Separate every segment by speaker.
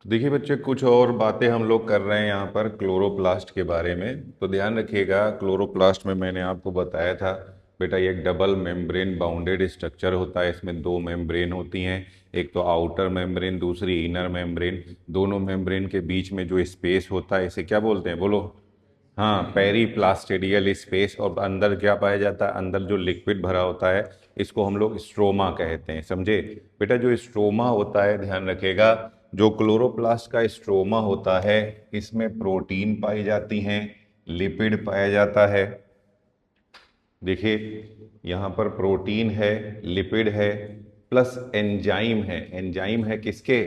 Speaker 1: तो देखिए बच्चे, कुछ और बातें हम लोग कर रहे हैं यहाँ पर क्लोरोप्लास्ट के बारे में। तो ध्यान रखिएगा, क्लोरोप्लास्ट में मैंने आपको बताया था बेटा, ये एक डबल मेम्ब्रेन बाउंडेड स्ट्रक्चर होता है। इसमें दो मेम्ब्रेन होती हैं, एक तो आउटर मेम्ब्रेन, दूसरी इनर मेम्ब्रेन। दोनों मेम्ब्रेन के बीच में जो स्पेस होता है इसे क्या बोलते हैं, बोलो। हाँ, पेरीप्लास्टिडियल स्पेस। और अंदर क्या पाया जाता है, अंदर जो लिक्विड भरा होता है इसको हम लोग स्ट्रोमा कहते हैं, समझे। बेटा जो स्ट्रोमा होता है, ध्यान रखिएगा, जो क्लोरोप्लास्ट का स्ट्रोमा होता है इसमें प्रोटीन पाई जाती हैं, लिपिड पाया जाता है। देखिए यहाँ पर प्रोटीन है, लिपिड है, प्लस एंजाइम है। एंजाइम है किसके,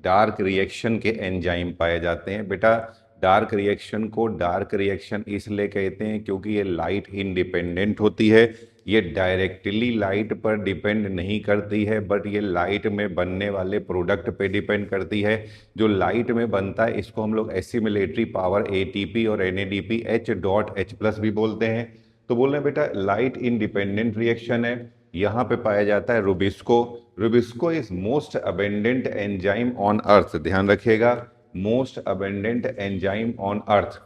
Speaker 1: डार्क रिएक्शन के एंजाइम पाए जाते हैं। बेटा डार्क रिएक्शन को डार्क रिएक्शन इसलिए कहते हैं क्योंकि ये लाइट इंडिपेंडेंट होती है। ये डायरेक्टली लाइट पर डिपेंड नहीं करती है, बट ये लाइट में बनने वाले प्रोडक्ट पे डिपेंड करती है। जो लाइट में बनता है इसको हम लोग एसिमिलेटरी पावर एटीपी और NADP H dot H plus भी बोलते हैं। तो बोल रहे हैं बेटा लाइट इंडिपेंडेंट रिएक्शन है। यहाँ पे पाया जाता है rubisco. Rubisco is most abundant enzyme on earth, ध्यान रखिएगा, most abundant enzyme on earth.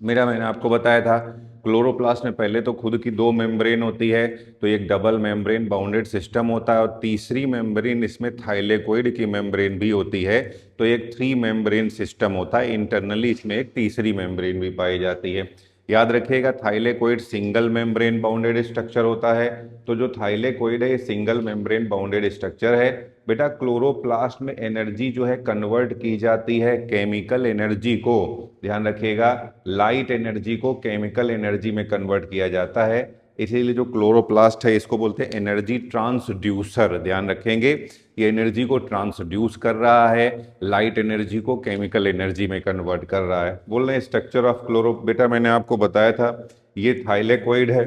Speaker 1: मेरा मैंने आपको बताया था क्लोरोप्लास्ट में पहले तो खुद की दो मेम्ब्रेन होती है, तो एक डबल मेम्ब्रेन बाउंडेड सिस्टम होता है, और तीसरी मेम्ब्रेन इसमें थाइलेकोइड की मेम्ब्रेन भी होती है। तो एक थ्री मेम्ब्रेन सिस्टम होता है। इंटरनली इसमें एक तीसरी मेम्ब्रेन भी पाई जाती है। याद रखिएगा, thylakoid single membrane bounded structure होता है। तो जो थाइलेकोइड है ये सिंगल मेम्ब्रेन बाउंडेड स्ट्रक्चर है। बेटा क्लोरोप्लास्ट में एनर्जी जो है कन्वर्ट की जाती है केमिकल एनर्जी को, ध्यान रखिएगा, लाइट एनर्जी को केमिकल एनर्जी में कन्वर्ट किया जाता है। इसीलिए जो क्लोरोप्लास्ट है इसको बोलते हैं एनर्जी ट्रांसड्यूसर, ध्यान रखेंगे। ये एनर्जी को ट्रांसड्यूस कर रहा है, लाइट एनर्जी को केमिकल एनर्जी में कन्वर्ट कर रहा है। बोल रहे हैं स्ट्रक्चर ऑफ क्लोरो, बेटा मैंने आपको बताया था ये थाइलेकोइड है।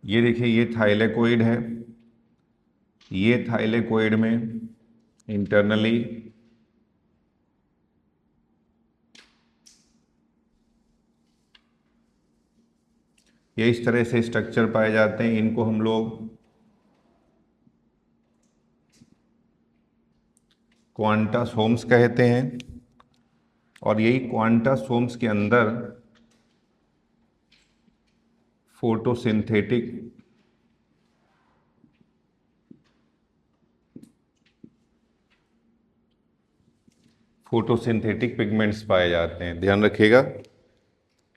Speaker 1: ये देखिए ये थाइलेकोइड है। ये थाइलेकोइड में इंटरनली ये इस तरह से स्ट्रक्चर पाए जाते हैं। इनको हम लोग क्वांटासोम्स कहते हैं। और यही क्वांटासोम्स के अंदर फोटोसिंथेटिक फोटोसिंथेटिक पिगमेंट्स पाए जाते हैं, ध्यान रखिएगा।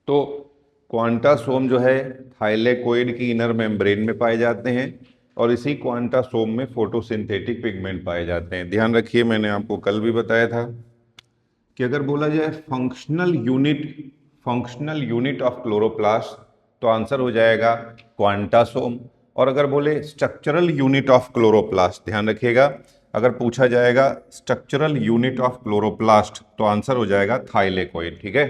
Speaker 1: तो क्वांटासोम जो है थाइलेकोइड की इनर मेम्ब्रेन में पाए जाते हैं, और इसी क्वांटासोम में फोटोसिंथेटिक पिगमेंट पाए जाते हैं। ध्यान रखिए, मैंने आपको कल भी बताया था कि अगर बोला जाए फंक्शनल यूनिट ऑफ क्लोरोप्लास्ट तो आंसर हो जाएगा क्वांटासोम। और अगर बोले स्ट्रक्चरल यूनिट ऑफ क्लोरोप्लास्ट, ध्यान रखिएगा, अगर पूछा जाएगा स्ट्रक्चरल यूनिट ऑफ क्लोरोप्लास्ट तो आंसर हो जाएगा थाइलेकोइड, ठीक है।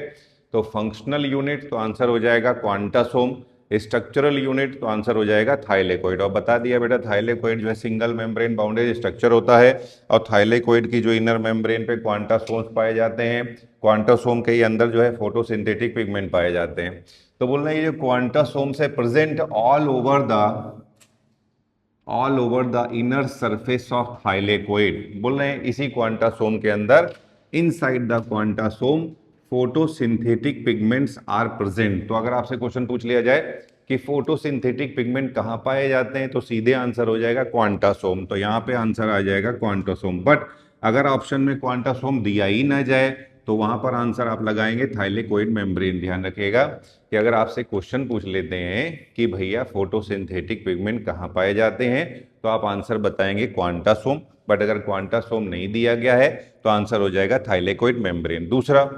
Speaker 1: तो फंक्शनल यूनिट तो आंसर हो जाएगा क्वांटासोम, स्ट्रक्चरल यूनिट तो आंसर हो जाएगा थाइलेकोइड। और बता दिया बेटा, थाइलेकोइड जो है सिंगल मेम्ब्रेन बाउंडेड स्ट्रक्चर होता है, और थाइलेकोइड की जो इनर मेम्ब्रेन पे क्वांटासोम्स पाए जाते हैं, क्वांटासोम के ही अंदर जो है फोटोसिंथेटिक पिगमेंट पाए जाते हैं। तो बोल रहे हैं ये जो क्वांटासोम्स है present all over the inner surface of thylakoid. बोल रहे हैं इसी क्वांटासोम के अंदर, inside the quantasome photosynthetic pigments are present. तो अगर आपसे क्वेश्चन पूछ लिया जाए कि फोटोसिंथेटिक पिगमेंट कहाँ पाए जाते हैं, तो सीधे आंसर हो जाएगा क्वांटासोम। तो यहाँ पे आंसर आ जाएगा क्वांटासोम। बट अगर ऑप्शन में क्वांटासोम दिया ही ना जाए तो वहां पर आंसर आप लगाएंगे थाइलेकोइड मेम्ब्रेन। ध्यान रखिएगा कि अगर आपसे क्वेश्चन पूछ लेते हैं कि भैया फोटोसिंथेटिक पिगमेंट कहाँ पाए जाते हैं, तो आप आंसर बताएंगे क्वांटासोम। बट अगर क्वांटासोम नहीं दिया गया है तो आंसर हो जाएगा थाइलेकोइड मेम्ब्रेन। दूसरा,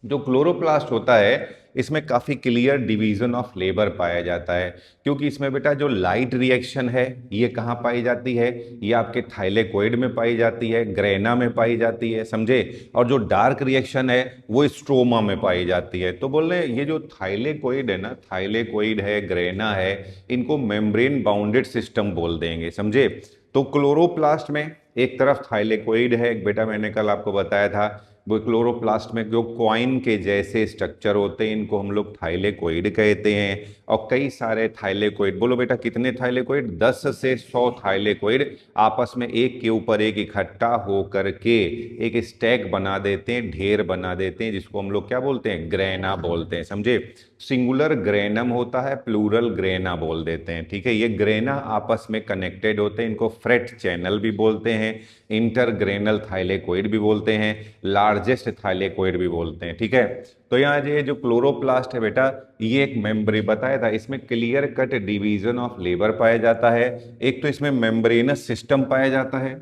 Speaker 1: जो क्लोरोप्लास्ट होता है इसमें काफ़ी क्लियर डिवीजन ऑफ लेबर पाया जाता है, क्योंकि इसमें बेटा जो लाइट रिएक्शन है ये कहाँ पाई जाती है, ये आपके थाइलेकोइड में पाई जाती है, ग्रेना में पाई जाती है, समझे। और जो डार्क रिएक्शन है वो स्ट्रोमा में पाई जाती है। तो बोल रहे ये जो थाइलेकोइड है ना, थाइलेकोइड है, ग्रेना है, इनको मेम्ब्रेन बाउंडेड सिस्टम बोल देंगे, समझे। तो क्लोरोप्लास्ट में एक तरफ थाइलेकोइड है, एक बेटा मैंने कल आपको बताया था वो क्लोरोप्लास्ट में जो कॉइन के जैसे स्ट्रक्चर होते हैं इनको हम लोग थाइलेकोइड कहते हैं। और कई सारे थाइलेकोइड, बोलो बेटा कितने थाइलेकोइड, 10 से 100 थाइलेकोइड आपस में एक के ऊपर एक इकट्ठा हो करके एक स्टैक बना देते हैं, ढेर बना देते हैं, जिसको हम लोग क्या बोलते हैं, ग्रेना बोलते हैं। समझे, सिंगुलर ग्रेनम होता है, प्लूरल ग्रेना बोल देते हैं। ठीक है, ये ग्रेना आपस में कनेक्टेड होते हैं, इनको फ्रेट चैनल भी बोलते हैं, इंटरग्रेनल थाइलेकोइड भी बोलते हैं, लार्जेस्ट थाइलेकोइड भी बोलते हैं। ठीक है, तो यहाँ ये जो क्लोरोप्लास्ट है बेटा, ये एक मेम्ब्रेन बताया था, इसमें clear cut division of labour पाया जाता है। एक तो इसमें मेम्ब्रेनस सिस्टम पाया जाता है,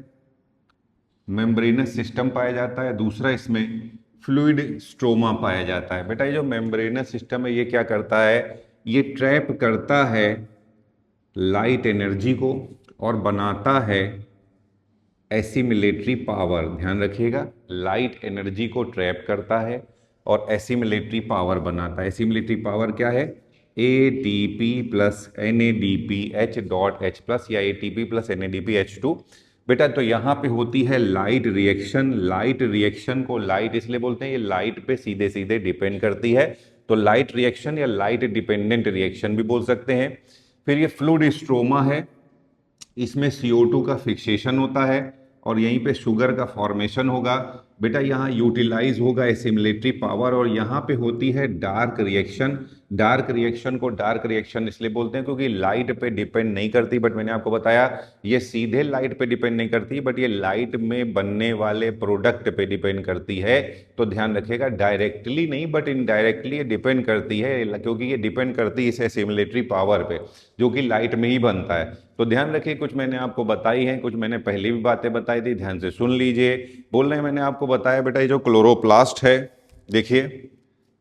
Speaker 1: मेम्ब्रेनस सिस्टम पाया जाता है, दूसरा इसमें फ्लूइड स्ट्रोमा पाया जाता है। बेटा ये जो मेम्ब्रेनस सिस्टम है ये क्या करता है, ये ट्रैप करता है लाइट एनर्जी को और बनाता है एसिमिलेटरी पावर। ध्यान रखिएगा, लाइट एनर्जी को ट्रैप करता है और एसिमिलेटरी पावर बनाता है। एसिमिलेटरी पावर क्या है, ATP plus NADPH dot H plus या ATP प्लस NADPH2। बेटा तो यहाँ पे होती है लाइट रिएक्शन। लाइट रिएक्शन को लाइट इसलिए बोलते हैं, ये लाइट पे सीधे सीधे डिपेंड करती है, तो लाइट रिएक्शन या लाइट डिपेंडेंट रिएक्शन भी बोल सकते हैं। फिर ये फ्लूइड स्ट्रोमा है, इसमें CO2 का फिक्सेशन होता है और यहीं पे शुगर का फॉर्मेशन होगा। बेटा यहाँ यूटिलाइज होगा एसिमिलेटरी पावर और यहाँ पे होती है डार्क रिएक्शन। डार्क रिएक्शन को डार्क रिएक्शन इसलिए बोलते हैं क्योंकि लाइट पे डिपेंड नहीं करती, बट मैंने आपको बताया ये सीधे लाइट पे डिपेंड नहीं करती, बट ये लाइट में बनने वाले प्रोडक्ट पे डिपेंड करती है। तो ध्यान रखिएगा, डायरेक्टली नहीं बट इनडायरेक्टली ये डिपेंड करती है, क्योंकि ये डिपेंड करती है इस एसिमिलेटरी पावर पे जो कि लाइट में ही बनता है। तो ध्यान रखिए, कुछ मैंने आपको बताई है, कुछ मैंने पहले भी बातें बताई थी, ध्यान से सुन लीजिए। बोल रहे हैं मैंने आपको बताया बेटा ये जो क्लोरोप्लास्ट है, देखिए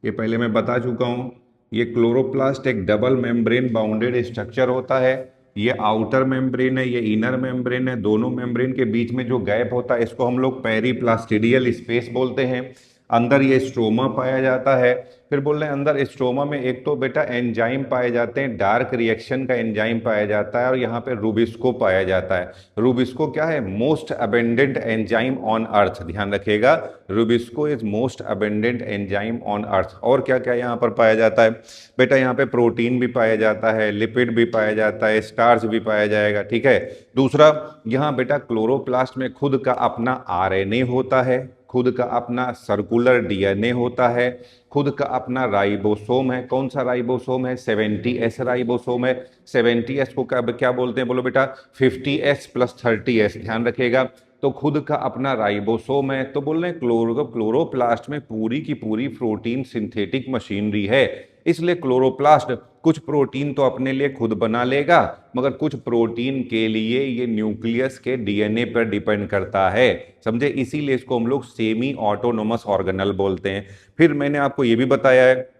Speaker 1: ये पहले मैं बता चुका हूं, ये क्लोरोप्लास्ट एक डबल मेम्ब्रेन बाउंडेड स्ट्रक्चर होता है। ये आउटर मेम्ब्रेन है, ये इनर मेम्ब्रेन है, दोनों मेम्ब्रेन के बीच में जो गैप होता है इसको हम लोग पेरीप्लास्टिडियल स्पेस बोलते हैं। अंदर ये स्ट्रोमा पाया जाता है। फिर बोल रहे हैं अंदर स्ट्रोमा में एक तो बेटा एंजाइम पाए जाते हैं, डार्क रिएक्शन का एंजाइम पाया जाता है और यहाँ पे रूबिस्को पाया जाता है। रूबिस्को क्या है, most abundant enzyme on earth. ध्यान रखिएगा, rubisco is most abundant enzyme on earth. और क्या क्या यहाँ पर पाया जाता है बेटा, यहाँ पे प्रोटीन भी पाया जाता है, लिपिड भी पाया जाता है, स्टार्च भी पाया जाएगा। ठीक है, दूसरा यहाँ बेटा क्लोरोप्लास्ट में खुद का अपना RNA होता है, खुद का अपना सर्कुलर DNA होता है, खुद का अपना राइबोसोम है। कौन सा राइबोसोम है, 70S राइबोसोम है। 70S को क्या बोलते हैं, बोलो बेटा 50S प्लस 30S। ध्यान रखिएगा, तो खुद का अपना राइबोसोम है। तो बोल रहे हैं क्लोरोप्लास्ट में पूरी की पूरी प्रोटीन सिंथेटिक मशीनरी है, इसलिए क्लोरोप्लास्ट कुछ प्रोटीन तो अपने लिए खुद बना लेगा, मगर कुछ प्रोटीन के लिए ये न्यूक्लियस के DNA पर डिपेंड करता है। समझे, इसीलिए इसको हम लोग सेमी ऑटोनोमस ऑर्गेनल बोलते हैं। फिर मैंने आपको ये भी बताया है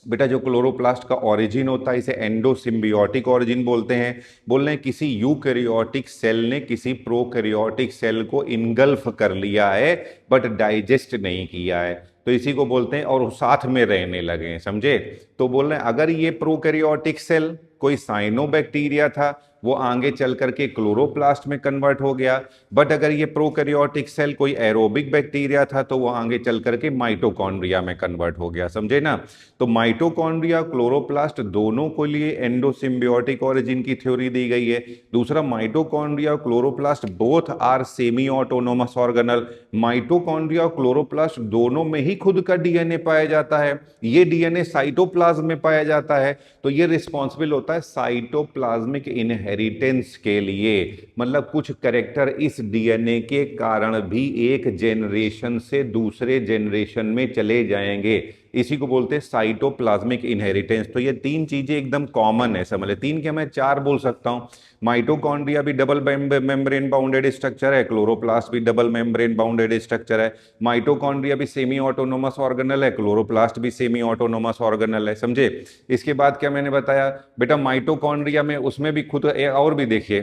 Speaker 1: बेटा जो क्लोरोप्लास्ट का ओरिजिन होता है इसे एंडोसिम्बियोटिक ओरिजिन बोलते हैं। बोल रहे हैं किसी यूकैरियोटिक सेल ने किसी प्रोकैरियोटिक सेल को इनगल्फ कर लिया है बट डाइजेस्ट नहीं किया है, तो इसी को बोलते हैं, और साथ में रहने लगे हैं। समझे, तो बोल रहे हैं अगर ये प्रोकैरियोटिक सेल कोई साइनोबैक्टीरिया था वो आगे चल करके क्लोरोप्लास्ट में कन्वर्ट हो गया, बट अगर ये प्रोकैरियोटिक सेल कोई एरोबिक बैक्टीरिया था तो वो आगे चल करके माइटोकॉन्ड्रिया में कन्वर्ट हो गया। समझे ना, तो माइटोकॉन्ड्रिया क्लोरोप्लास्ट दोनों को लिए एंडोसिम्बियोटिक ओरिजिन की थ्योरी दी गई है। दूसरा, माइटोकॉन्ड्रिया और chloroplast both are semi autonomous organelle. Mitochondria और क्लोरोप्लास्ट दोनों में ही खुद का DNA पाया जाता है। ये DNA साइटोप्लाज्म में पाया जाता है, तो ये रिस्पॉन्सिबल होता है साइटोप्लाज्मिक इनहेरिटेंस के लिए। मतलब कुछ कैरेक्टर इस DNA के कारण भी एक जेनरेशन से दूसरे जेनरेशन में चले जाएंगे, इसी को बोलते हैं साइटोप्लाज्मिक इनहेरिटेंस। तो ये तीन चीजें एकदम कॉमन है, समझ ले, तीन क्या मैं चार बोल सकता हूं। माइटोकॉन्ड्रिया भी डबल मेम्ब्रेन बाउंडेड स्ट्रक्चर है, क्लोरोप्लास्ट भी डबल मेम्ब्रेन बाउंडेड स्ट्रक्चर है। माइटोकॉन्ड्रिया भी सेमी ऑटोनोमस ऑर्गेनल है, क्लोरोप्लास्ट भी सेमी ऑटोनोमस ऑर्गेनल है। समझे, इसके बाद क्या मैंने बताया बेटा, माइटोकॉन्ड्रिया में उसमें भी खुद और भी देखिए,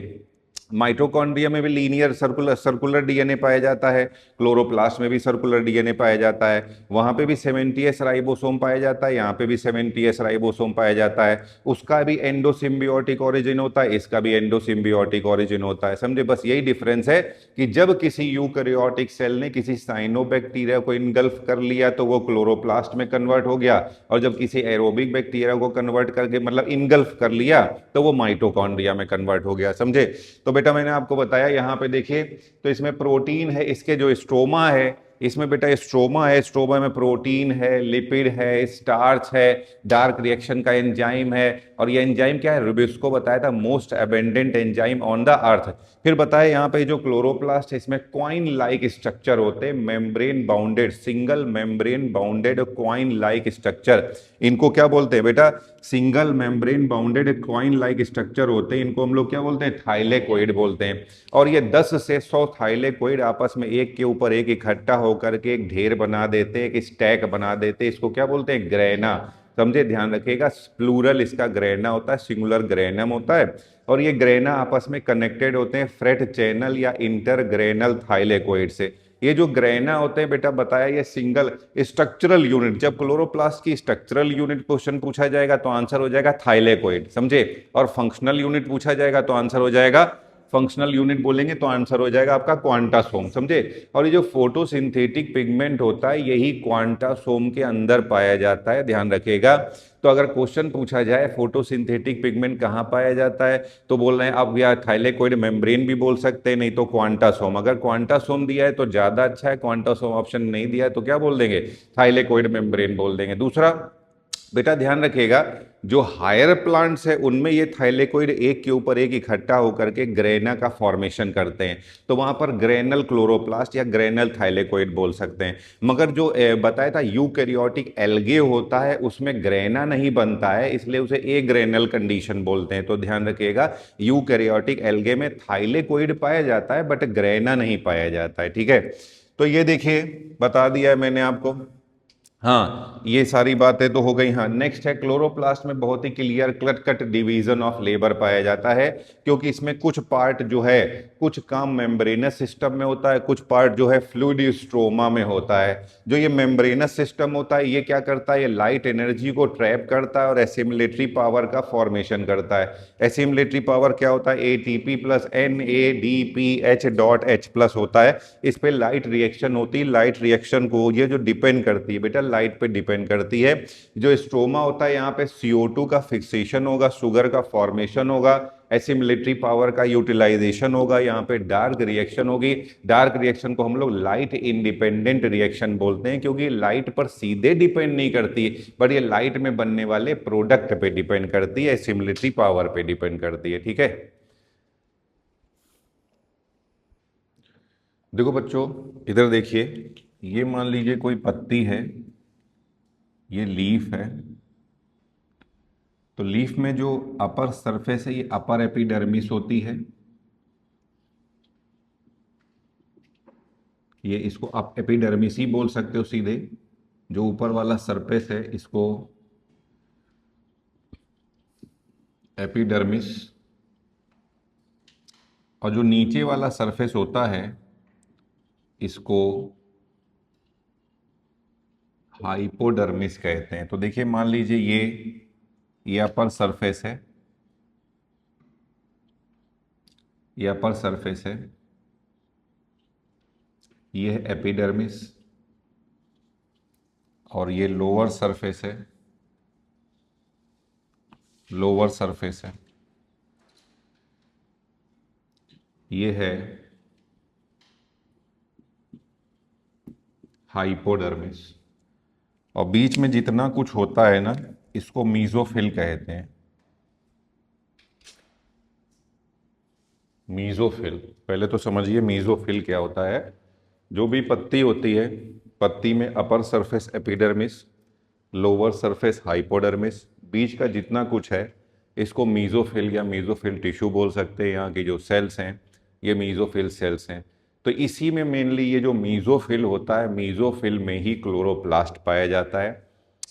Speaker 1: माइटोकॉन्ड्रिया में भी लीनियर सर्कुलर सर्कुलर डीएनए पाया जाता है, क्लोरोप्लास्ट में भी सर्कुलर डीएनए पाया जाता है, वहां पे भी 70s राइबोसोम पाया जाता है, यहाँ पे भी 70s राइबोसोम पाया जाता है। उसका भी एंडोसिम्बियोटिक ओरिजिन होता है, इसका भी एंडोसिम्बियोटिक ओरिजिन होता है। समझे, बस यही डिफरेंस है कि जब किसी यूकैरियोटिक सेल ने किसी साइनोबैक्टीरिया को इनगल्फ कर लिया तो वो क्लोरोप्लास्ट में कन्वर्ट हो गया, और जब किसी एरोबिक बैक्टीरिया को कन्वर्ट करके मतलब इनगल्फ कर लिया तो वो माइटोकॉन्ड्रिया में कन्वर्ट हो गया। समझे, तो बेटा मैंने आपको बताया यहाँ पे देखिए, तो इसमें प्रोटीन है, इसके जो स्ट्रोमा है, इसमें बेटा स्ट्रोमा है, स्ट्रोमा में प्रोटीन है, लिपिड है, स्टार्च है, डार्क रिएक्शन का एंजाइम है, और ये एंजाइम क्या है, रुबिस्को बताया था, most abundant enzyme on the earth. फिर बताया यहाँ पे जो क्लोरोप्लास्ट है इसमें क्वाइन लाइक स्ट्रक्चर होते हैं, membrane bounded, single membrane bounded coin like structure, इनको क्या बोलते हैं बेटा, single membrane bounded coin like structure होते हैं, इनको हम लोग क्या बोलते हैं, थाइलेकोइड बोलते हैं। और ये 10 से 100 थाइलेकोइड आपस में एक के ऊपर एक इकट्ठा होकर के एक ढेर बना देते हैं, एक स्टैक बना देते हैं, इसको क्या बोलते हैं, ग्रेना। समझे, ध्यान रखिएगा, प्लूरल इसका ग्रेना होता है, सिंगुलर ग्रेनम होता है, और ये ग्रेना आपस में कनेक्टेड होते हैं फ्रेट चैनल या इंटरग्रेनल थाइलेकोइड से। ये जो ग्रेना होते हैं बेटा बताया, ये सिंगल स्ट्रक्चरल यूनिट, जब क्लोरोप्लास्ट की स्ट्रक्चरल यूनिट क्वेश्चन पूछा जाएगा तो आंसर हो जाएगा थाइलेकोइड। समझे, और फंक्शनल यूनिट पूछा जाएगा तो आंसर हो जाएगा, फंक्शनल यूनिट बोलेंगे तो आंसर हो जाएगा आपका क्वांटासोम। समझे, और ये जो फोटोसिंथेटिक पिगमेंट होता है यही क्वांटासोम के अंदर पाया जाता है, ध्यान रखिएगा। तो अगर क्वेश्चन पूछा जाए फोटोसिंथेटिक पिगमेंट कहाँ पाया जाता है तो बोल रहे हैं आप, या थाइलेकोइड मेम्ब्रेन भी बोल सकते हैं, नहीं तो क्वांटासोम। अगर क्वांटासोम दिया है तो ज्यादा अच्छा है, क्वांटासोम ऑप्शन नहीं दिया है तो क्या बोल देंगे, थाइलेकोइड मेम्ब्रेन बोल देंगे। दूसरा बेटा ध्यान रखिएगा, जो हायर प्लांट्स है उनमें ये थाइलेकोइड एक के ऊपर एक इकट्ठा होकर के ग्रेना का फॉर्मेशन करते हैं, तो वहां पर ग्रेनल क्लोरोप्लास्ट या ग्रेनल थाइलेकोइड बोल सकते हैं। मगर जो बताया था यूकैरियोटिक एल्गे होता है उसमें ग्रेना नहीं बनता है, इसलिए उसे ए ग्रेनल कंडीशन बोलते हैं। तो ध्यान रखिएगा, यूकैरियोटिक एल्गे में थाइलेकोइड पाया जाता है बट ग्रेना नहीं पाया जाता है। ठीक है, तो ये देखिए बता दिया है मैंने आपको। हाँ, ये सारी बातें तो हो गई। हाँ, नेक्स्ट है क्लोरोप्लास्ट में बहुत ही क्लियर क्लट कट डिवीजन ऑफ लेबर पाया जाता है, क्योंकि इसमें कुछ पार्ट जो है कुछ काम मेम्ब्रेनस सिस्टम में होता है, कुछ पार्ट जो है फ्लूइड स्ट्रोमा में होता है। जो ये मेम्ब्रेनस सिस्टम होता है ये क्या करता है, ये लाइट एनर्जी को ट्रैप करता है और एसिमिलेटरी पावर का फॉर्मेशन करता है। एसिमिलेटरी पावर क्या होता है, ATP plus NADPH dot H plus होता है। इस पे लाइट रिएक्शन होती है, लाइट रिएक्शन को ये जो डिपेंड करती है बेटा, लाइट पे डिपेंड करती है। जो स्ट्रोमा होता है यहाँ पे CO2 का फिक्सेशन होगा, शुगर का फॉर्मेशन होगा, एसिमिलेटरी पावर का यूटिलाइजेशन होगा, यहाँ पे डार्क रिएक्शन होगी। डार्क रिएक्शन को हम लोग लाइट इंडिपेंडेंट रिएक्शन बोलते हैं, क्योंकि लाइट पर सीधे डिपेंड नहीं करती बट ये लाइट में बनने वाले प्रोडक्ट पे डिपेंड करती है, एसिमिलेटरी पावर पे डिपेंड करती है। ठीक है, देखो बच्चों इधर देखिए, ये मान लीजिए कोई पत्ती है, ये लीफ है, तो लीफ में जो अपर सरफेस है ये अपर एपिडर्मिस होती है, ये इसको आप एपिडर्मिस ही बोल सकते हो सीधे। जो ऊपर वाला सरफेस है इसको एपिडर्मिस, और जो नीचे वाला सरफेस होता है इसको हाइपोडर्मिस कहते हैं। तो देखिए मान लीजिए ये अपर सरफेस है, ये अपर सरफेस है, ये है एपिडर्मिस, और ये लोअर सरफेस है, लोअर सरफेस है, ये है हाइपोडर्मिस, और बीच में जितना कुछ होता है ना इसको मीजोफिल कहते हैं। मीजोफिल, पहले तो समझिए मीजोफिल क्या होता है। जो भी पत्ती होती है, पत्ती में upper surface epidermis, lower surface hypodermis, बीच का जितना कुछ है इसको मीजोफिल या मीजोफिल टिश्यू बोल सकते हैं। यहाँ की जो सेल्स हैं ये मीजोफिल सेल्स हैं। तो इसी में मेनली ये जो मीजोफिल होता है, मीजोफिल में ही क्लोरोप्लास्ट पाया जाता है।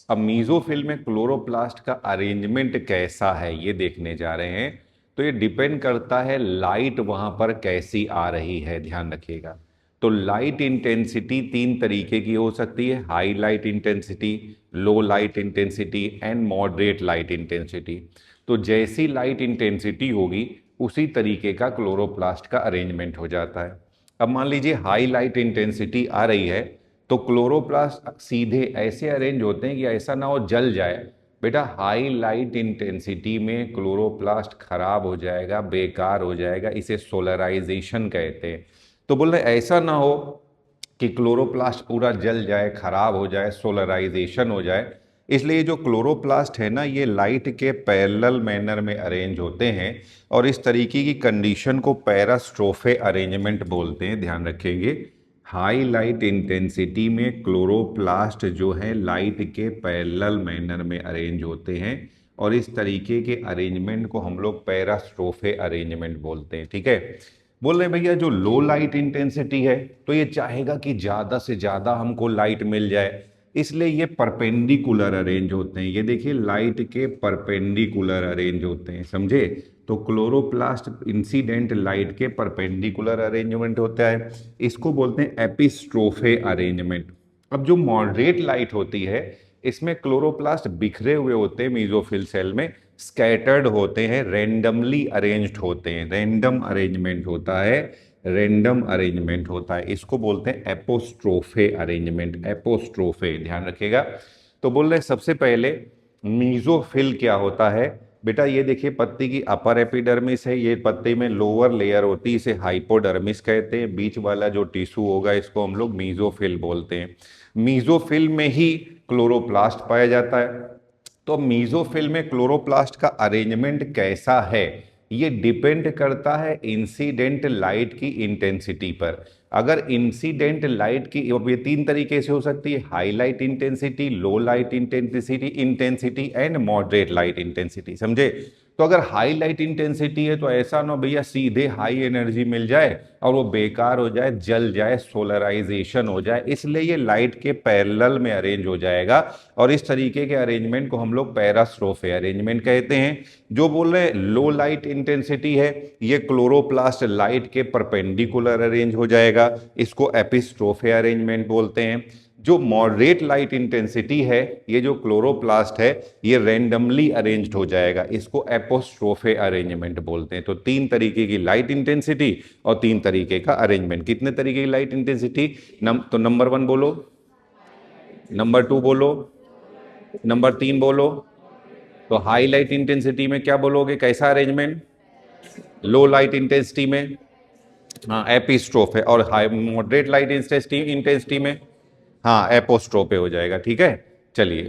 Speaker 1: अब मीजोफिल में क्लोरोप्लास्ट का अरेंजमेंट कैसा है ये देखने जा रहे हैं। तो ये डिपेंड करता है लाइट वहां पर कैसी आ रही है, ध्यान रखिएगा। तो लाइट इंटेंसिटी तीन तरीके की हो सकती है, high light intensity, low light intensity and moderate light intensity. तो जैसी लाइट इंटेंसिटी होगी उसी तरीके का क्लोरोप्लास्ट का अरेंजमेंट हो जाता है। अब मान लीजिए हाई लाइट इंटेंसिटी आ रही है तो क्लोरोप्लास्ट सीधे ऐसे अरेंज होते हैं कि ऐसा ना हो जल जाए। बेटा हाई लाइट इंटेंसिटी में क्लोरोप्लास्ट खराब हो जाएगा, बेकार हो जाएगा, इसे सोलराइजेशन कहते हैं। तो बोल रहे ऐसा ना हो कि क्लोरोप्लास्ट पूरा जल जाए, खराब हो जाए, सोलराइजेशन हो जाए। इसलिए जो क्लोरोप्लास्ट है ना, ये लाइट के पैरेलल मैनर में अरेंज होते हैं और इस तरीके की कंडीशन को पैरास्ट्रोफे अरेंजमेंट बोलते हैं, ध्यान रखेंगे। हाई लाइट इंटेंसिटी में क्लोरोप्लास्ट जो है लाइट के पैरेलल मैनर में अरेंज होते हैं और इस तरीके के अरेंजमेंट को हम लोग पैरास्ट्रोफे अरेंजमेंट बोलते हैं, ठीक है। बोल रहे भैया जो लो लाइट इंटेंसिटी है तो ये चाहेगा कि ज़्यादा से ज़्यादा हमको लाइट मिल जाए, इसलिए ये परपेंडिकुलर अरेंज होते हैं। ये देखिए लाइट के परपेंडिकुलर अरेंज होते हैं, समझे। तो क्लोरोप्लास्ट इंसिडेंट लाइट के परपेंडिकुलर अरेंजमेंट होता है, इसको बोलते हैं एपिस्ट्रोफे अरेंजमेंट। अब जो मॉडरेट लाइट होती है इसमें क्लोरोप्लास्ट बिखरे हुए होते हैं मीजोफिल सेल में, स्कैटर्ड होते हैं, रैंडमली अरेंज्ड होते हैं, रैंडम अरेंजमेंट होता है, रैंडम अरेंजमेंट होता है, इसको बोलते हैं एपोस्ट्रोफे अरेंजमेंट, एपोस्ट्रोफे, ध्यान रखिएगा। तो बोल रहे सबसे पहले मीजोफिल क्या होता है। बेटा ये देखिए पत्ती की अपर एपिडर्मिस है, ये पत्ती में लोअर लेयर होती है, इसे हाइपोडर्मिस कहते हैं। बीच वाला जो टिश्यू होगा इसको हम लोग मीजोफिल बोलते हैं। मीजोफिल में ही क्लोरोप्लास्ट पाया जाता है। तो मीजोफिल में क्लोरोप्लास्ट का अरेंजमेंट कैसा है ये डिपेंड करता है इंसिडेंट लाइट की इंटेंसिटी पर। अगर इंसिडेंट लाइट की, ये तीन तरीके से हो सकती है, high light intensity, low light intensity and moderate light intensity, समझे। तो अगर हाई लाइट इंटेंसिटी है तो ऐसा ना भैया सीधे हाई एनर्जी मिल जाए और वो बेकार हो जाए, जल जाए, सोलराइजेशन हो जाए, इसलिए ये लाइट के पैरेलल में अरेंज हो जाएगा और इस तरीके के अरेंजमेंट को हम लोग पैरास्ट्रोफे अरेंजमेंट कहते हैं। जो बोल रहे लो लाइट इंटेंसिटी है ये क्लोरोप्लास्ट लाइट के परपेंडिकुलर अरेंज हो जाएगा, इसको एपिस्ट्रोफे अरेंजमेंट बोलते हैं। जो मॉडरेट लाइट इंटेंसिटी है ये जो क्लोरोप्लास्ट है ये रैंडमली अरेंज्ड हो जाएगा, इसको एपोस्ट्रोफे अरेंजमेंट बोलते हैं। तो तीन तरीके की लाइट इंटेंसिटी और तीन तरीके का अरेंजमेंट। कितने तरीके की लाइट इंटेंसिटी? तो नंबर 1 बोलो, नंबर 2 बोलो, नंबर 3 बोलो। तो हाई लाइट इंटेंसिटी में क्या बोलोगे, कैसा अरेंजमेंट? लो लाइट इंटेंसिटी में हाँ एपिस्ट्रोफ है, और हाई मॉडरेट लाइट इंटेंसिटी में हाँ एपोस्ट्रोफे हो जाएगा, ठीक है। चलिए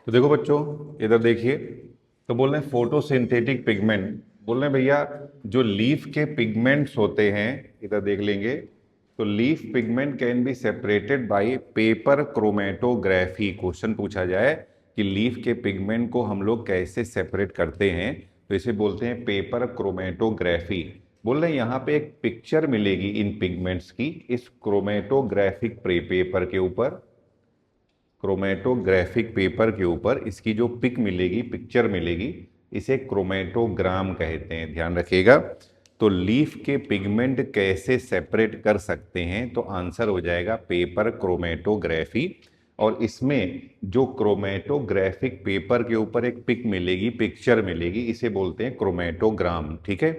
Speaker 1: तो देखो बच्चों इधर देखिए, तो बोल रहे हैं फोटोसिंथेटिक पिगमेंट। बोल रहे हैं भैया जो लीफ के पिगमेंट्स होते हैं, इधर देख लेंगे, तो leaf pigment can be separated by paper chromatography. Question पूछा जाए कि लीफ के पिगमेंट को हम लोग कैसे सेपरेट करते हैं, तो इसे बोलते हैं पेपर क्रोमेटोग्राफी। बोल रहे हैं यहाँ पे एक पिक्चर मिलेगी इन पिगमेंट्स की, इस क्रोमेटोग्राफिक पेपर के ऊपर, क्रोमेटोग्राफिक पेपर के ऊपर इसकी जो पिक मिलेगी, पिक्चर मिलेगी, इसे क्रोमेटोग्राम कहते हैं, ध्यान रखिएगा। तो लीफ के पिगमेंट कैसे सेपरेट कर सकते हैं, तो आंसर हो जाएगा पेपर क्रोमेटोग्राफी। और इसमें जो क्रोमेटोग्राफिक पेपर के ऊपर एक पिक मिलेगी, पिक्चर मिलेगी, इसे बोलते हैं क्रोमेटोग्राम, ठीक है।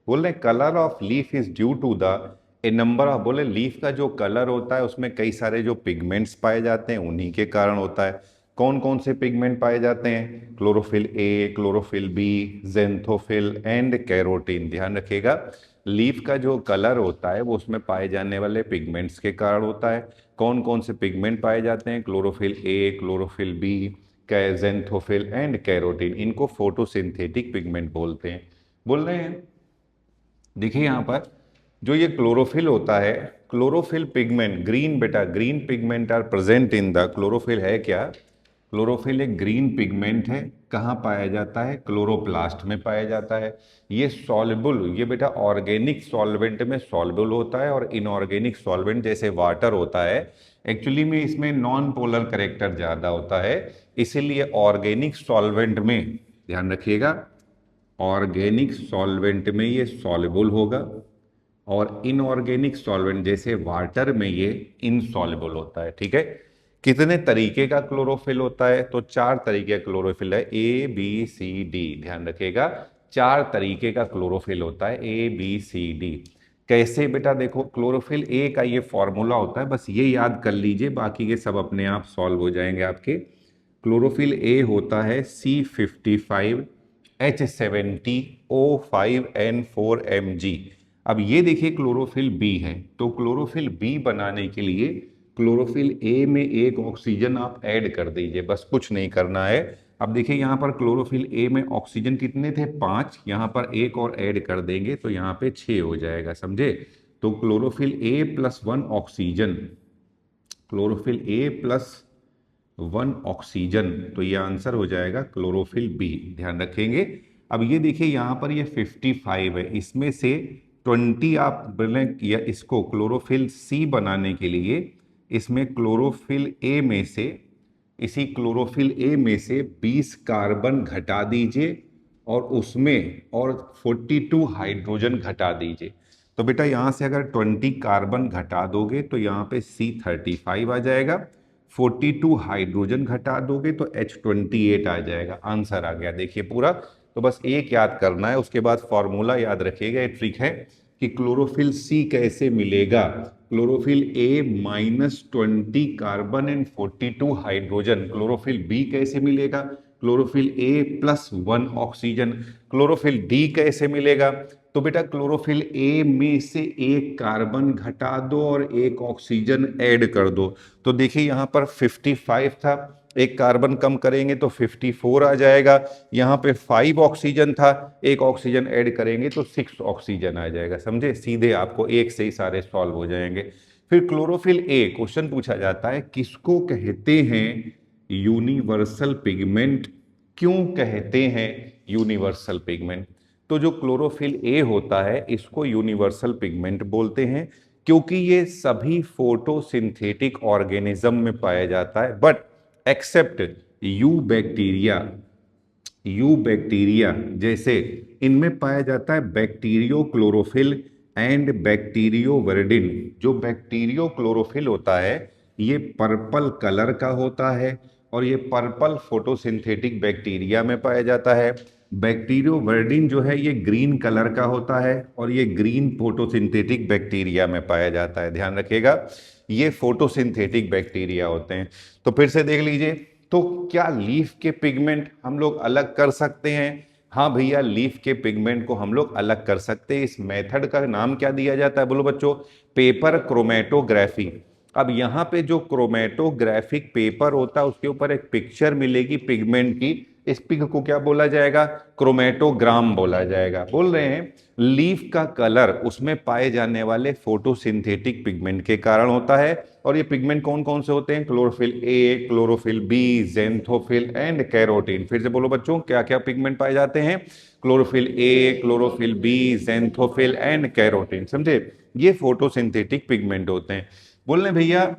Speaker 1: बोल रहे colour of leaf is due to the a number of, बोले लीफ का जो कलर होता है उसमें कई सारे जो पिगमेंट्स पाए जाते हैं उन्हीं के कारण होता है। कौन कौन से पिगमेंट पाए जाते हैं? Chlorophyll A, chlorophyll B, xanthophyll and carotene, ध्यान रखिएगा। लीफ का जो कलर होता है वो उसमें पाए जाने वाले पिगमेंट्स के कारण होता है। कौन कौन से पिगमेंट पाए जाते हैं? Chlorophyll A, chlorophyll B, xanthophyll and carotene, इनको फोटोसिंथेटिक पिगमेंट बोलते हैं। बोल रहे हैं देखिए यहाँ पर जो ये क्लोरोफिल होता है, क्लोरोफिल पिगमेंट ग्रीन, बेटा green pigment are present in the, chlorophyll है क्या? क्लोरोफिल एक ग्रीन पिगमेंट है। कहाँ पाया जाता है? क्लोरोप्लास्ट में पाया जाता है। ये सॉल्युबल, ये बेटा ऑर्गेनिक सॉल्वेंट में सॉल्युबल होता है और इनऑर्गेनिक सॉल्वेंट जैसे वाटर होता है एक्चुअली में इसमें नॉन पोलर कैरेक्टर ज़्यादा होता है, इसीलिए ऑर्गेनिक सॉल्वेंट में ध्यान रखिएगा, ऑर्गेनिक सॉल्वेंट में ये सॉल्युबल होगा और इनऑर्गेनिक सॉल्वेंट जैसे वाटर में ये इनसॉल्युबल होता है। ठीक है, कितने तरीके का क्लोरोफिल होता है? तो 4 तरीके का क्लोरोफिल है, ए बी सी डी। ध्यान रखिएगा 4 तरीके का क्लोरोफिल होता है, ए बी सी डी। कैसे बेटा? देखो क्लोरोफिल ए का ये फॉर्मूला होता है, बस ये याद कर लीजिए, बाकी के सब अपने आप सॉल्व हो जाएंगे आपके। क्लोरोफिल ए होता है C55H70O5N4Mg। अब ये देखिए क्लोरोफिल बी है, तो क्लोरोफिल बी बनाने के लिए क्लोरोफिल ए में एक ऑक्सीजन आप ऐड कर दीजिए, बस कुछ नहीं करना है। अब देखिए यहाँ पर क्लोरोफिल ए में ऑक्सीजन कितने थे? 5, यहाँ पर एक और ऐड कर देंगे तो यहाँ पे 6 हो जाएगा, समझे? तो chlorophyll A plus 1 oxygen, chlorophyll A plus 1 oxygen, तो ये आंसर हो जाएगा क्लोरोफिल बी। ध्यान रखेंगे। अब ये देखिए यहाँ पर ये 55 है, इसमें से 20 आप बोलें, या इसको क्लोरोफिल सी बनाने के लिए इसमें क्लोरोफिल ए में से, इसी क्लोरोफिल ए में से 20 कार्बन घटा दीजिए और उसमें और 42 हाइड्रोजन घटा दीजिए। तो बेटा यहाँ से अगर 20 कार्बन घटा दोगे तो यहाँ पे C35 आ जाएगा, 42 हाइड्रोजन घटा दोगे तो H28 आ जाएगा। आंसर आ गया, देखिए पूरा। तो बस एक याद करना है, उसके बाद फॉर्मूला याद रखिएगा। ये ट्रिक है कि क्लोरोफिल सी कैसे मिलेगा। Chlorophyll A -20 carbon and 42 hydrogen, chlorophyll B कैसे मिलेगा? Chlorophyll A plus 1 oxygen. Chlorophyll D कैसे मिलेगा? तो बेटा क्लोरोफिल ए में से एक कार्बन घटा दो और एक ऑक्सीजन ऐड कर दो। तो देखिए यहाँ पर 55 था, एक कार्बन कम करेंगे तो 54 आ जाएगा। यहाँ पे 5 ऑक्सीजन था, एक ऑक्सीजन ऐड करेंगे तो 6 ऑक्सीजन आ जाएगा, समझे? सीधे आपको एक से ही सारे सॉल्व हो जाएंगे। फिर क्लोरोफिल ए, क्वेश्चन पूछा जाता है किसको कहते हैं यूनिवर्सल पिगमेंट? क्यों कहते हैं यूनिवर्सल पिगमेंट? तो जो क्लोरोफिल ए होता है इसको यूनिवर्सल पिगमेंट बोलते हैं क्योंकि ये सभी फोटोसिंथेटिक ऑर्गेनिज्म में पाया जाता है, बट एक्सेप्ट यू बैक्टीरिया जैसे इनमें पाया जाता है बैक्टीरियो क्लोरोफिल एंड बैक्टीरियो वर्डिन। जो बैक्टीरियो क्लोरोफिल होता है ये पर्पल कलर का होता है और ये पर्पल फोटोसिंथेटिक बैक्टीरिया में पाया जाता है। बैक्टीरियो वर्डिन जो है ये ग्रीन कलर का होता है और ये ग्रीन फोटोसिंथेटिक बैक्टीरिया में पाया जाता है। ध्यान रखिएगा, ये फोटोसिंथेटिक बैक्टीरिया होते हैं। तो फिर से देख लीजिए, तो क्या लीफ के पिगमेंट हम लोग अलग कर सकते हैं? हाँ भैया, लीफ के पिगमेंट को हम लोग अलग कर सकते हैं। इस मेथड का नाम क्या दिया जाता है? बोलो बच्चों, पेपर क्रोमेटोग्राफी। अब यहाँ पे जो क्रोमेटोग्राफिक पेपर होता है उसके ऊपर एक पिक्चर मिलेगी पिगमेंट की, इस पिक को क्या बोला जाएगा? क्रोमेटोग्राम बोला जाएगा। बोल रहे हैं लीफ का कलर उसमें पाए जाने वाले फोटोसिंथेटिक पिगमेंट के कारण होता है। और ये पिगमेंट कौन कौन से होते हैं? Chlorophyll A, chlorophyll B, xanthophyll and carotene. फिर से बोलो बच्चों, क्या क्या पिगमेंट पाए जाते हैं? Chlorophyll A, chlorophyll B, xanthophyll and carotene, समझे? ये फोटोसिंथेटिक पिगमेंट होते हैं। बोल रहे भैया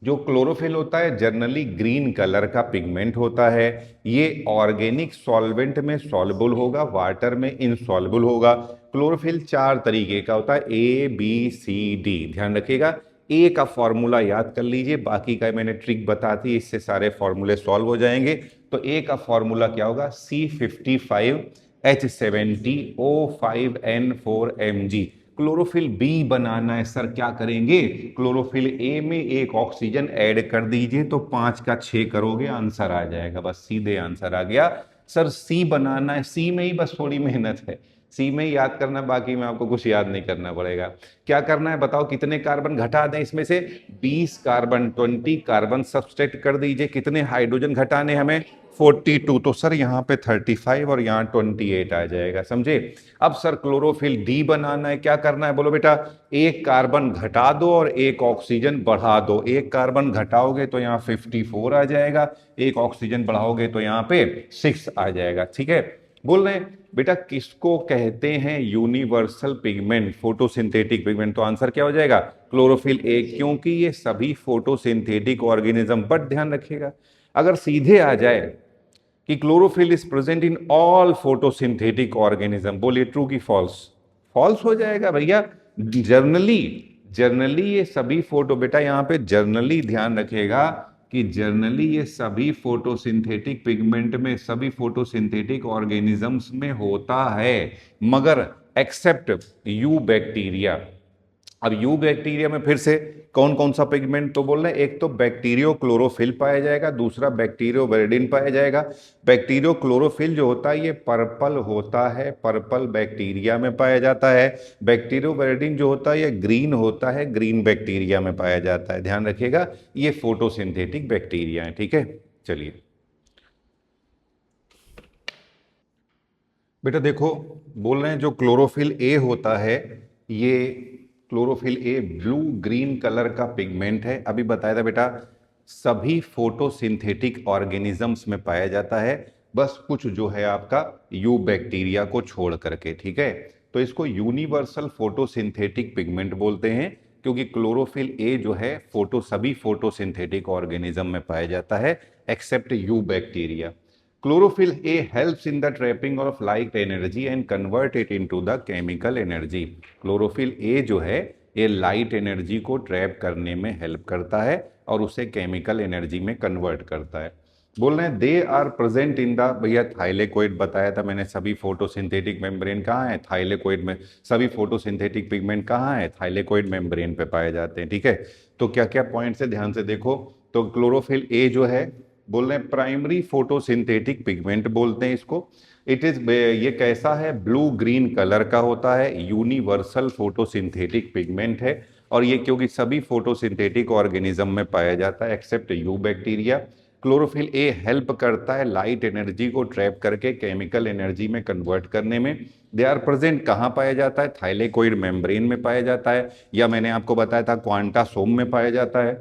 Speaker 1: जो क्लोरोफिल होता है जनरली ग्रीन कलर का पिगमेंट होता है, ये ऑर्गेनिक सॉल्वेंट में सॉल्युबल होगा, वाटर में इनसॉल्युबल होगा। क्लोरोफिल 4 तरीके का होता है, ए बी सी डी। ध्यान रखिएगा, ए का फॉर्मूला याद कर लीजिए, बाकी का मैंने ट्रिक बता दी, इससे सारे फॉर्मूले सॉल्व हो जाएंगे। तो ए का फॉर्मूला क्या होगा? C55H70O5N4Mg। क्लोरोफिल बी बनाना है सर, क्या करेंगे? क्लोरोफिल ए में एक ऑक्सीजन ऐड कर दीजिए तो 5 का 6 करोगे, आंसर आ जाएगा। बस सीधे आंसर आ गया। सर सी बनाना है, सी में ही बस थोड़ी मेहनत है, सी में ही याद करना, बाकी में आपको कुछ याद नहीं करना पड़ेगा। क्या करना है बताओ? कितने कार्बन घटा दें इसमें से? 20 कार्बन, 20 कार्बन सब्सट्रैक्ट कर दीजिए। कितने हाइड्रोजन घटाने हमें? 42। तो सर यहाँ पे 35 और यहाँ 28 आ जाएगा, समझे? अब सर क्लोरोफिल डी बनाना है, क्या करना है? बोलो बेटा, एक कार्बन घटा दो और एक ऑक्सीजन बढ़ा दो। एक कार्बन घटाओगे तो यहाँ 54 आ जाएगा, एक ऑक्सीजन बढ़ाओगे तो यहाँ पे 6 आ जाएगा। ठीक है, बोल रहे हैं बेटा किसको कहते हैं यूनिवर्सल पिगमेंट, फोटोसिंथेटिक पिगमेंट, तो आंसर क्या हो जाएगा क्लोरोफिल ए, क्योंकि ये सभी फोटोसिंथेटिक ऑर्गेनिज्म। बट ध्यान रखिएगा अगर सीधे आ जाए कि chlorophyll is present in all photosynthetic organism, बोलिए ट्रू की फॉल्स? फॉल्स हो जाएगा भैया। जर्नली जर्नली ये सभी फोटो, बेटा यहां पे जर्नली ध्यान रखिएगा कि जर्नली ये सभी फोटोसिंथेटिक पिगमेंट में, सभी फोटोसिंथेटिक ऑर्गेनिजम्स में होता है, मगर एक्सेप्ट यू बैक्टीरिया। अब यू बैक्टीरिया में फिर से कौन कौन सा पिगमेंट, तो बोल रहे हैं एक तो बैक्टीरियो क्लोरोफिल पाया जाएगा, दूसरा बैक्टीरियो वेरिडिन पाया जाएगा। बैक्टीरियो क्लोरोफिल जो होता है ये पर्पल होता है, पर्पल बैक्टीरिया में पाया जाता है। बैक्टीरियो वेरिडिन जो होता है ये ग्रीन होता है, ग्रीन बैक्टीरिया में पाया जाता है। ध्यान रखिएगा ये फोटोसिंथेटिक बैक्टीरिया है, ठीक है। चलिए बेटा देखो, बोल रहे हैं जो क्लोरोफिल ए होता है, ये chlorophyll A blue green colour का पिगमेंट है। अभी बताया था बेटा सभी फोटोसिंथेटिक ऑर्गेनिजम्स में पाया जाता है, बस कुछ जो है आपका यू बैक्टीरिया को छोड़ करके, ठीक है। तो इसको यूनिवर्सल फोटोसिंथेटिक पिगमेंट बोलते हैं, क्योंकि क्लोरोफिल ए जो है सभी फोटोसिंथेटिक ऑर्गेनिज्म में पाया जाता है except eubacteria. Chlorophyll A helps in the trapping of light energy and convert it into the chemical energy. Chlorophyll A जो है ये लाइट एनर्जी को ट्रैप करने में हेल्प करता है और उसे केमिकल एनर्जी में कन्वर्ट करता है। बोल रहे हैं they are present in the, भैया थाइलेकोइड बताया था मैंने, सभी फोटोसिंथेटिक मेम्ब्रेन कहाँ है थाइलेकोइड में, सभी फोटोसिंथेटिक पिगमेंट कहाँ है थाइलेकोइड मेम्ब्रेन पे पाए जाते हैं, ठीक है। तो क्या क्या पॉइंट से ध्यान से देखो, तो क्लोरोफिल ए जो है बोल रहे हैं प्राइमरी फोटोसिंथेटिक पिगमेंट बोलते हैं इसको। इट इज, ये कैसा है ब्लू ग्रीन कलर का होता है, यूनिवर्सल फोटोसिंथेटिक पिगमेंट है, और ये क्योंकि सभी फोटोसिंथेटिक ऑर्गेनिज्म में पाया जाता है except eubacteria. Chlorophyll A help करता है लाइट एनर्जी को ट्रैप करके केमिकल एनर्जी में कन्वर्ट करने में। दे आर प्रेजेंट कहाँ पाया जाता है थाइलेकोइड मेम्ब्रेन में पाया जाता है, या मैंने आपको बताया था क्वांटासोम में पाया जाता है।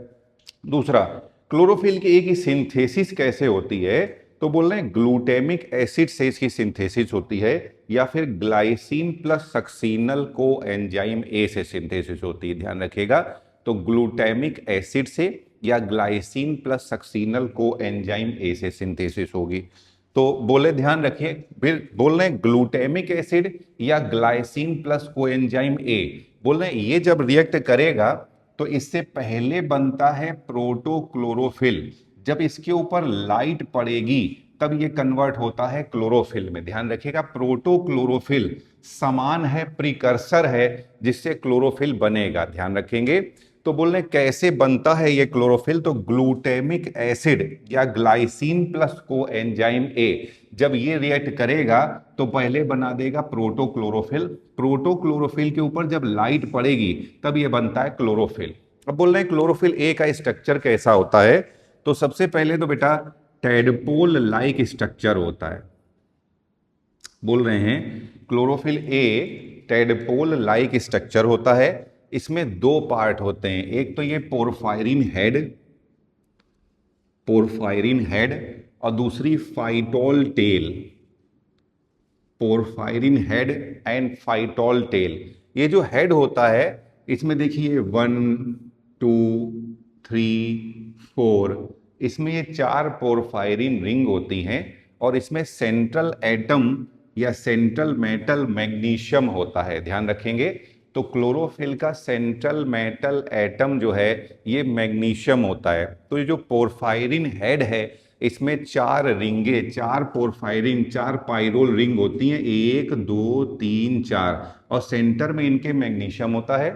Speaker 1: दूसरा क्लोरोफिल की एक ही सिंथेसिस कैसे होती है, तो बोल रहे हैं ग्लूटेमिक एसिड से इसकी सिंथेसिस होती है, या फिर ग्लाइसिन प्लस सक्सीनल को एंजाइम ए से सिंथेसिस होती है। ध्यान रखिएगा तो ग्लूटेमिक एसिड से या ग्लाइसिन प्लस सक्सीनल को एंजाइम ए से सिंथेसिस होगी। तो बोले ध्यान रखिए, फिर बोल रहे हैं ग्लूटेमिक एसिड या ग्लाइसिन प्लस को एंजाइम ए, बोल रहे हैं ये जब रिएक्ट करेगा तो इससे पहले बनता है प्रोटोक्लोरोफिल। जब इसके ऊपर लाइट पड़ेगी तब ये कन्वर्ट होता है क्लोरोफिल में। ध्यान रखिएगा प्रोटोक्लोरोफिल समान है, प्रिकर्सर है जिससे क्लोरोफिल बनेगा। ध्यान रखेंगे तो बोल रहे कैसे बनता है ये क्लोरोफिल, तो ग्लूटेमिक एसिड या ग्लाइसिन प्लस को एंजाइम ए जब ये रिएक्ट करेगा तो पहले बना देगा प्रोटोक्लोरोफिल। प्रोटोक्लोरोफिल के ऊपर जब लाइट पड़ेगी तब ये बनता है क्लोरोफिल। अब बोल रहे हैं क्लोरोफिल ए का स्ट्रक्चर कैसा होता है, तो सबसे पहले तो बेटा टेडपोल लाइक स्ट्रक्चर होता है। बोल रहे हैं क्लोरोफिल ए टेडपोल लाइक स्ट्रक्चर होता है। इसमें दो पार्ट होते हैं, एक तो ये पोरफायरिन हेड और दूसरी phytol tail. Porphyrin head and phytol tail. ये जो हेड होता है इसमें देखिए 1 2 3 4, इसमें ये 4 पोरफायरिन रिंग होती हैं और इसमें सेंट्रल एटम या सेंट्रल मेटल मैग्नीशियम होता है। ध्यान रखेंगे तो क्लोरोफिल का सेंट्रल मेटल एटम जो है ये मैग्नीशियम होता है। तो ये जो पोरफायरिन हेड है इसमें 4 रिंगे, 4 पोरफायरिन, 4 पाइरोल रिंग होती हैं, 1 2 3 4, और सेंटर में इनके मैग्नीशियम होता है।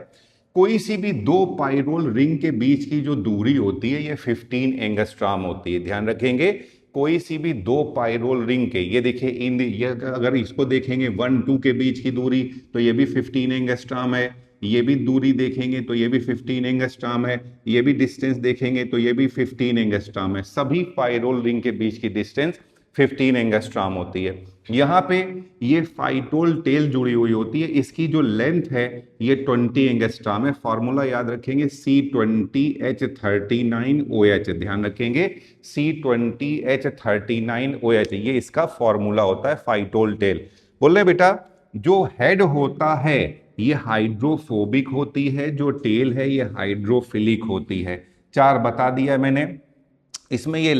Speaker 1: कोई सी भी 2 पाइरोल रिंग के बीच की जो दूरी होती है ये 15 एंगस्ट्रॉम होती है। ध्यान रखेंगे कोई सी भी 2 पाइरोल रिंग के, ये देखिए ये अगर इसको देखेंगे 1 2 के बीच की दूरी तो ये भी 15 एंगस्ट्रॉम है, ये भी दूरी देखेंगे तो ये भी 15 एंगस्ट्रॉम है, ये भी डिस्टेंस देखेंगे तो ये भी 15 एंगस्ट्रॉम है। सभी पाइरोल रिंग के बीच की डिस्टेंस 15 एंगस्ट्रॉम होती है। यहाँ पे ये फाइटोल टेल जुड़ी हुई होती है, इसकी जो लेंथ है ये 20 एंगस्ट्रॉम है। फॉर्मूला याद रखेंगे C20H39OH, ध्यान रखेंगे C20H39OH, ये इसका फॉर्मूला होता है फाइटोल टेल। बोल रहे बेटा जो हेड होता है ये हाइड्रोफोबिक होती है, जो टेल है ये हाइड्रोफिलिक होती है। चार बता दिया मैंने। इसमें ये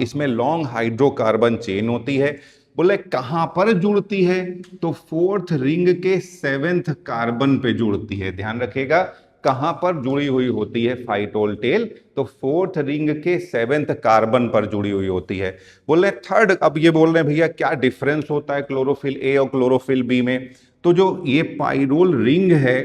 Speaker 1: इसमें लॉन्ग हाइड्रोकार्बन चेन होती है। बोले कहां पर जुड़ती है, तो फोर्थ रिंग के 7th कार्बन पे जुड़ती है। ध्यान रखिएगा कहां पर जुड़ी हुई होती है फाइटोल टेल, तो फोर्थ रिंग के 7th कार्बन पर जुड़ी हुई होती है। बोले थर्ड, अब ये बोल रहे हैं भैया क्या डिफरेंस होता है क्लोरोफिल ए और क्लोरोफिल बी में, तो जो ये पाइरोल रिंग है,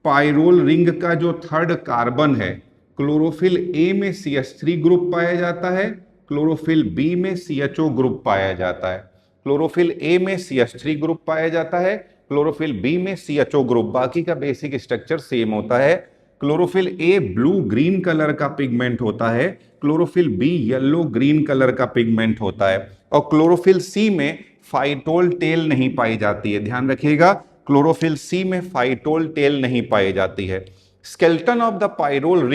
Speaker 1: पाइरोल रिंग का जो थर्ड कार्बन है, क्लोरोफिल ए में CH3 ग्रुप पाया जाता है, क्लोरोफिल बी में CHO ग्रुप पाया जाता है। क्लोरोफिल ए में CH3 ग्रुप पाया जाता है, क्लोरोफिल बी में CHO ग्रुप, बाकी का बेसिक स्ट्रक्चर सेम होता है। Chlorophyll A blue green colour का पिगमेंट होता है, chlorophyll B yellow green colour का पिगमेंट होता है, और क्लोरोफिल सी में फाइटोल टेल नहीं पाई जाती है। ध्यान रखिएगा क्लोरोफिल सी में फाइटोल टेल नहीं पाई जाती है। Skeleton of the pyrrole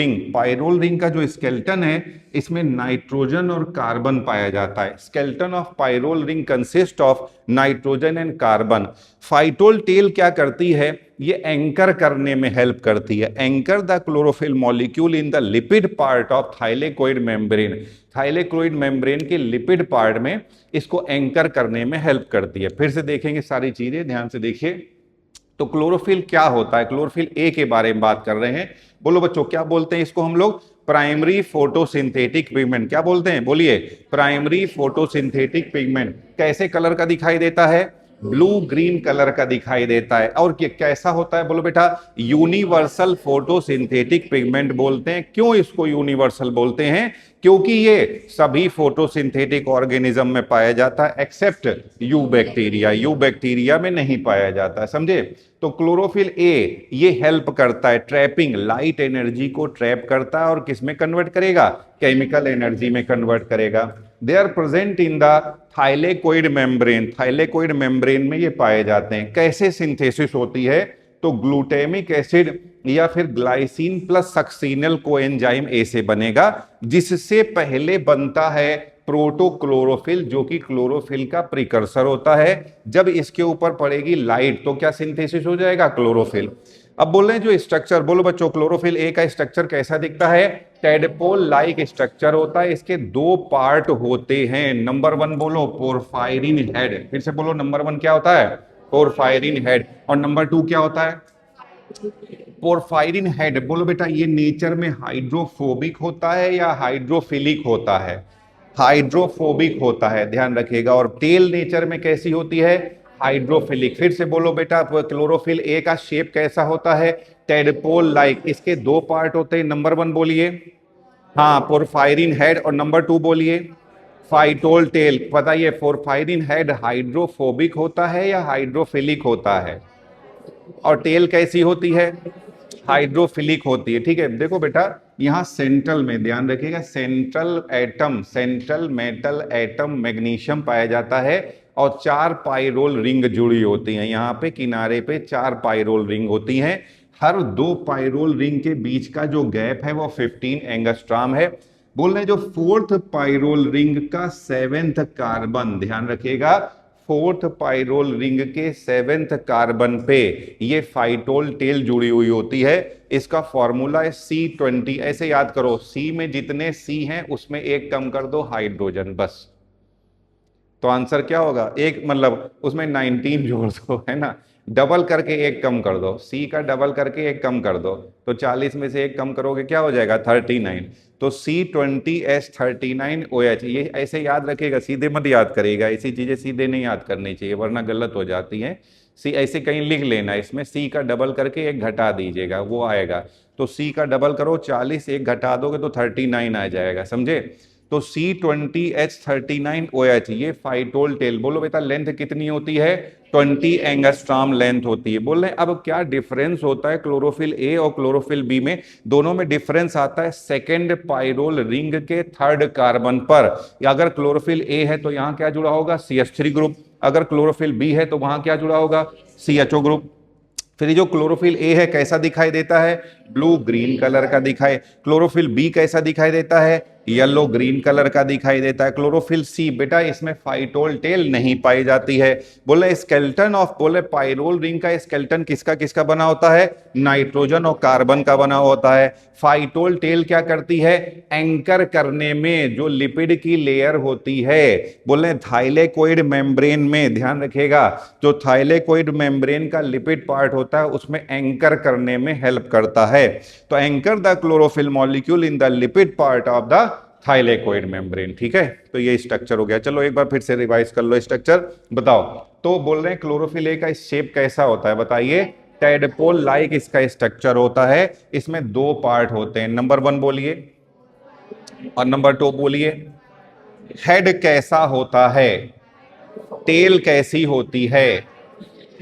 Speaker 1: ring का जो स्केल्टन है इसमें नाइट्रोजन और कार्बन पाया जाता है। Skeleton of pyrrole ring consist of nitrogen and carbon. Phytol tail क्या करती है, ये एंकर करने में हेल्प करती है, anchor the chlorophyll molecule in the lipid part of thylakoid membrane. Thylakoid membrane के लिपिड पार्ट में इसको एंकर करने में हेल्प करती है। फिर से देखेंगे सारी चीजें, ध्यान से देखिए। तो क्लोरोफिल क्या होता है, क्लोरोफिल ए के बारे में बात कर रहे हैं। बोलो बच्चों क्या बोलते हैं इसको हम लोग, प्राइमरी फोटोसिंथेटिक पिगमेंट। क्या बोलते हैं, बोलिए, प्राइमरी फोटोसिंथेटिक पिगमेंट। कैसे कलर का दिखाई देता है, ब्लू ग्रीन कलर का दिखाई देता है। और कैसा होता है, बोलो बेटा, यूनिवर्सल फोटोसिंथेटिक पिगमेंट बोलते हैं। क्यों इसको यूनिवर्सल बोलते हैं, क्योंकि ये सभी फोटोसिंथेटिक ऑर्गेनिज्म में पाया जाता है except eubacteria, eubacteria में नहीं पाया जाता है, समझे। तो क्लोरोफिल ए ये हेल्प करता है ट्रैपिंग, लाइट एनर्जी को ट्रैप करता है और किस में कन्वर्ट करेगा, केमिकल एनर्जी में कन्वर्ट करेगा। They are present in the thylakoid membrane, thylakoid membrane में ये पाए जाते हैं। कैसे सिंथेसिस होती है, तो ग्लूटामिक एसिड या फिर ग्लाइसिन प्लस सक्सीनल कोएंजाइम ए से बनेगा, जिससे पहले बनता है प्रोटोक्लोरोफिल, जो कि क्लोरोफिल का प्रिकर्सर होता है। जब इसके ऊपर पड़ेगी लाइट तो क्या सिंथेसिस हो जाएगा, क्लोरोफिल। अब बोल रहे हैं जो स्ट्रक्चर, बोलो बच्चों क्लोरोफिल ए का स्ट्रक्चर कैसा दिखता है, टेडपोल लाइक स्ट्रक्चर होता है। इसके दो पार्ट होते हैं। नंबर 1 बोलो पोरफायरिन हेड, फिर से बोलो नंबर 1 क्या होता है, पोरफायरिन हेड। और नंबर 2 क्या होता है, पोरफायरिन हेड। बोलो बेटा ये नेचर में हाइड्रोफोबिक होता है या हाइड्रोफिलिक होता है, हाइड्रोफोबिक होता है, ध्यान रखिएगा। और टेल नेचर में कैसी होती है, हाइड्रोफिलिक। फिर से बोलो बेटा क्लोरोफिल ए का शेप कैसा होता है, टेडपोल लाइक। इसके दो पार्ट होते हैं। नंबर 1 बोलिए, हाँ पोरफायरिन हेड, और नंबर 2 बोलिए फाइटोल टेल। बताइए पोरफायरिन हेड हाइड्रोफोबिक होता है या हाइड्रोफिलिक होता है, और टेल कैसी होती है, हाइड्रोफिलिक होती है। ठीक है, देखो बेटा यहां सेंट्रल में ध्यान रखिएगा, central atom, central metal atom magnesium पाया जाता है, और 4 पाइरोल रिंग जुड़ी होती हैं। यहाँ पे किनारे पे 4 पाइरोल रिंग होती हैं। हर 2 पाइरोल रिंग के बीच का जो गैप है वो 15 एंगस्ट्रॉम है। बोल रहे हैं जो 4th पाइरोल रिंग का 7th कार्बन, ध्यान रखिएगा 4th पाइरोल रिंग के 7th कार्बन पे ये फाइटोल टेल जुड़ी हुई होती है। इसका फॉर्मूला है C20। ऐसे याद करो, C में जितने C हैं उसमें एक कम कर दो हाइड्रोजन, बस। तो आंसर क्या होगा, एक मतलब उसमें 19 जोड़ दो, है ना, डबल करके एक कम कर दो, C का डबल करके एक कम कर दो, तो 40 में से एक कम करोगे क्या हो जाएगा, 39। तो C20H39OH, ये ऐसे याद रखिएगा, सीधे मत याद करेगा, ऐसी चीजें सीधे नहीं याद करनी चाहिए वरना गलत हो जाती हैं। C ऐसे कहीं लिख लेना, इसमें C का डबल करके एक घटा दीजिएगा, वो आएगा। तो C का डबल करो 40, एक घटा दोगे तो 39 आ जाएगा, समझे। तो C20H39OH ये फाइटोल टेल। बोलो बेटा लेंथ कितनी होती है? 20 एंगस्ट्रॉम लेंथ होती है। बोल रहे हैं अब क्या डिफरेंस होता है क्लोरोफिल ए और क्लोरोफिल बी में? दोनों में डिफरेंस आता है सेकेंड पाइरोल रिंग के थर्ड कार्बन पर। अगर क्लोरोफिल ए है तो यहां क्या जुड़ा होगा? CH3 group. अगर क्लोरोफिल बी है तो वहां क्या जुड़ा होगा? CHO group. फिर जो क्लोरोफिल ए है कैसा दिखाई देता है? ब्लू ग्रीन कलर का दिखाई। क्लोरोफिल बी कैसा दिखाई देता है? येलो ग्रीन कलर का दिखाई देता है। क्लोरोफिल सी बेटा इसमें फाइटोल टेल नहीं पाई जाती है। बोले स्केलेटन ऑफ, बोले पाइरोल रिंग का स्केलेटन किसका किसका बना होता है? नाइट्रोजन और कार्बन का बना होता है। फाइटोल टेल क्या करती है? एंकर करने में जो लिपिड की लेयर होती है, बोले थाइलेकोइड मेम्ब्रेन में, ध्यान रखिएगा, जो थाइलेकोइड मेम्ब्रेन का लिपिड पार्ट होता है उसमें एंकर करने में हेल्प करता है। तो anchor the chlorophyll molecule in the lipid part of the thylakoid membrane. ठीक है, तो ये स्ट्रक्चर हो गया। चलो एक बार फिर से रिवाइज कर लो स्ट्रक्चर, बताओ। तो बोल रहे हैं क्लोरोफिल ए का शेप कैसा होता है? बताइए। टेडपोल लाइक इसका स्ट्रक्चर होता है। इसमें दो पार्ट होते हैं। नंबर 1 बोलिए और नंबर 2 बोलिए। हेड कैसा होता है? टेल कैसी होती है?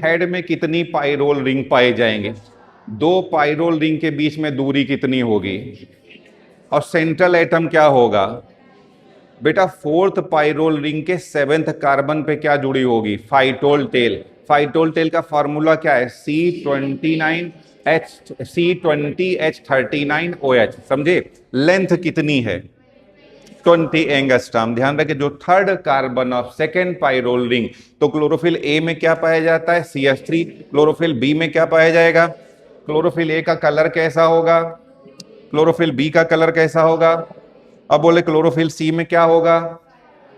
Speaker 1: हेड में कितनी पाइरोल रिंग पाए जाएंगे? 2 पाइरोल रिंग के बीच में दूरी कितनी होगी? और सेंट्रल एटम क्या होगा? बेटा 4th पाइरोल रिंग के 7th कार्बन पे क्या जुड़ी होगी? Phytol tail. फाइटोल टेल का फॉर्मूला क्या है? C20H39OH। समझे? लेंथ कितनी है? 20 एंगस्ट्रॉम। ध्यान रखें, जो third carbon of second pyrrole ring, तो क्लोरोफिल ए में क्या पाया जाता है? CH3। क्लोरोफिल बी में क्या पाया जाएगा? क्लोरोफिल ए का कलर कैसा होगा? क्लोरोफिल बी का कलर कैसा होगा? अब बोले क्लोरोफिल सी में क्या होगा?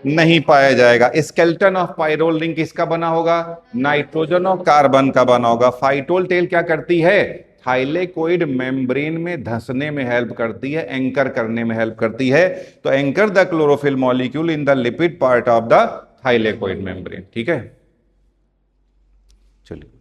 Speaker 1: नहीं पाया जाएगा। स्केलेटन ऑफ पाइरोल रिंग किसका बना होगा? नाइट्रोजन और कार्बन का बना होगा। फाइटोल टेल क्या करती है? थाइलेकोइड मेम्ब्रेन में धंसने में हेल्प करती है, एंकर करने में हेल्प करती है। तो anchor the chlorophyll molecule in the lipid part of the thylakoid membrane. ठीक है, चलिए।